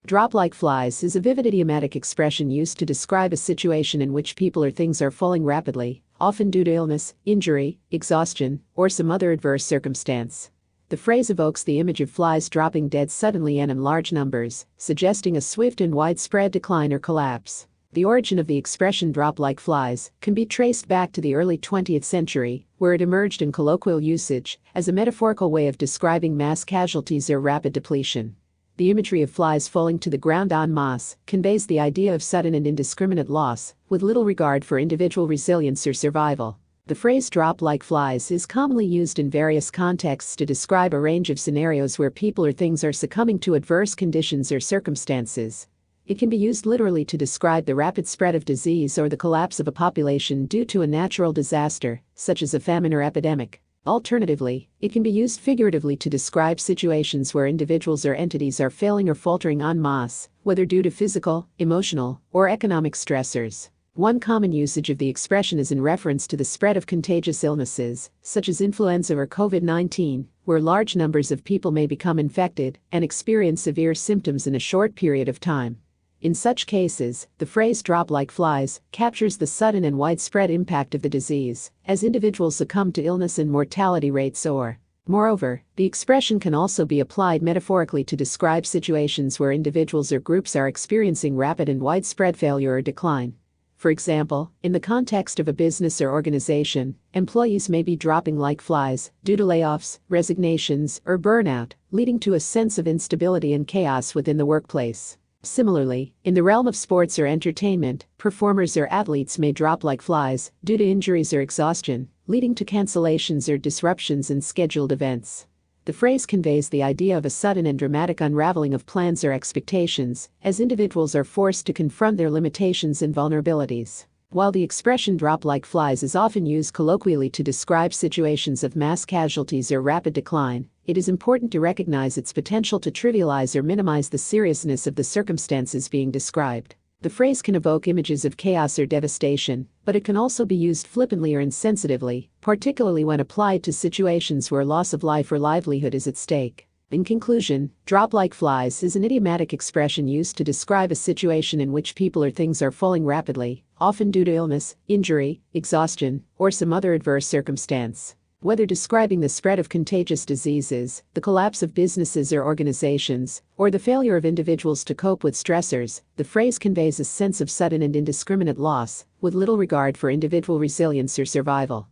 Drop like flies is a vivid idiomatic expression used to describe a situation in which people or things are falling rapidly, often due to illness, injury, exhaustion, or some other adverse circumstance. The phrase evokes the image of flies dropping dead suddenly and in large numbers, suggesting a swift and widespread decline or collapse. The origin of the expression drop like flies can be traced back to the early 20th century, where it emerged in colloquial usage as a metaphorical way of describing mass casualties or rapid depletion. The imagery of flies falling to the ground en masse conveys the idea of sudden and indiscriminate loss, with little regard for individual resilience or survival. The phrase drop like flies is commonly used in various contexts to describe a range of scenarios where people or things are succumbing to adverse conditions or circumstances. It can be used literally to describe the rapid spread of disease or the collapse of a population due to a natural disaster, such as a famine or epidemic. Alternatively, it can be used figuratively to describe situations where individuals or entities are failing or faltering en masse, whether due to physical, emotional, or economic stressors. One common usage of the expression is in reference to the spread of contagious illnesses, such as influenza or COVID-19, where large numbers of people may become infected and experience severe symptoms in a short period of time. In such cases, the phrase drop like flies captures the sudden and widespread impact of the disease, as individuals succumb to illness and mortality rates soar. Moreover, the expression can also be applied metaphorically to describe situations where individuals or groups are experiencing rapid and widespread failure or decline. For example, in the context of a business or organization, employees may be dropping like flies due to layoffs, resignations, or burnout, leading to a sense of instability and chaos within the workplace. Similarly, in the realm of sports or entertainment, performers or athletes may drop like flies due to injuries or exhaustion, leading to cancellations or disruptions in scheduled events. The phrase conveys the idea of a sudden and dramatic unraveling of plans or expectations, as individuals are forced to confront their limitations and vulnerabilities. While the expression drop like flies is often used colloquially to describe situations of mass casualties or rapid decline, it is important to recognize its potential to trivialize or minimize the seriousness of the circumstances being described. The phrase can evoke images of chaos or devastation, but it can also be used flippantly or insensitively, particularly when applied to situations where loss of life or livelihood is at stake. In conclusion, drop like flies is an idiomatic expression used to describe a situation in which people or things are falling rapidly, often due to illness, injury, exhaustion, or some other adverse circumstance. Whether describing the spread of contagious diseases, the collapse of businesses or organizations, or the failure of individuals to cope with stressors, the phrase conveys a sense of sudden and indiscriminate loss, with little regard for individual resilience or survival.